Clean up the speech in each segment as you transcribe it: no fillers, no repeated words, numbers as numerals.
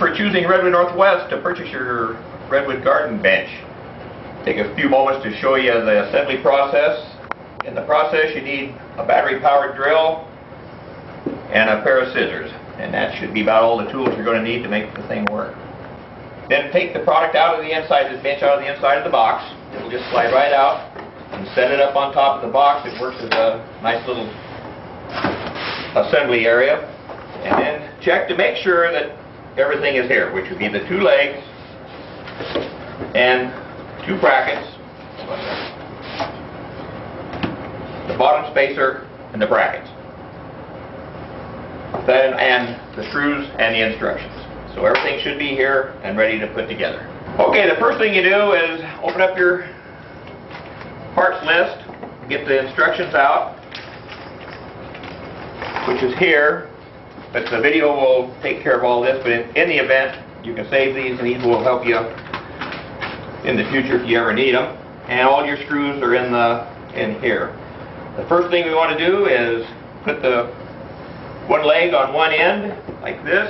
for choosing Redwood Northwest to purchase your redwood garden bench. Take a few moments to show you the assembly process. In the process, you need a battery-powered drill and a pair of scissors, and that should be about all the tools you're going to need to make the thing work. Then take the product out of the inside of this bench, out of the inside of the box. It'll just slide right out, and set it up on top of the box. It works as a nice little assembly area. And then check to make sure that everything is here, which would be the 2 legs and 2 brackets, the bottom spacer and the brackets, then, and the screws and the instructions. So everything should be here and ready to put together. Okay, the first thing you do is open up your parts list, get the instructions out, which is here, but the video will take care of all this. But in the event, you can save these, and these will help you in the future if you ever need them. And all your screws are in here. The first thing we want to do is put the one leg on one end like this.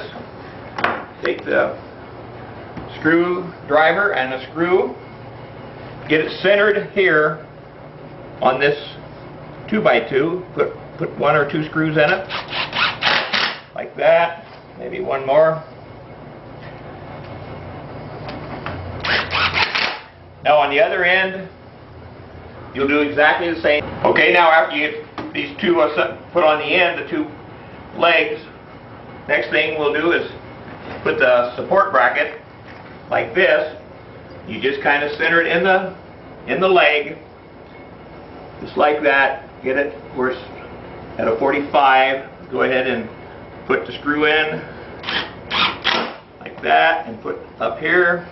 Take the screwdriver and a screw, get it centered here on this 2x2. Put 1 or 2 screws in it, like that. Maybe one more. Now on the other end, you'll do exactly the same. Okay, now after you get these 2 put on the end, the 2 legs, next thing we'll do is put the support bracket like this. You just kind of center it in the leg, just like that. Get it where it's at a 45. Go ahead and put the screw in like that, and put up here.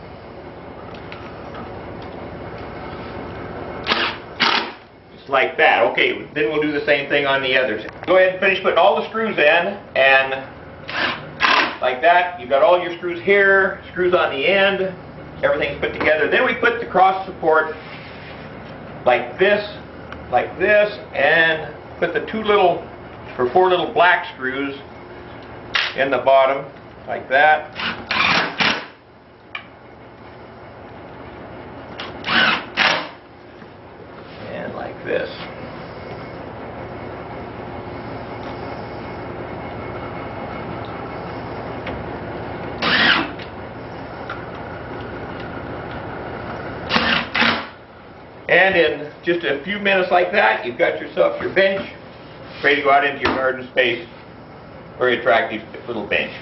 Just like that. Okay, then we'll do the same thing on the others. Go ahead and finish putting all the screws in, and like that. You've got all your screws here, screws on the end, everything's put together. Then we put the cross support like this, and put the 4 little black screws in the bottom, like that. And like this. And in just a few minutes like that, you've got yourself your bench, ready to go out into your garden space. Very attractive little bench.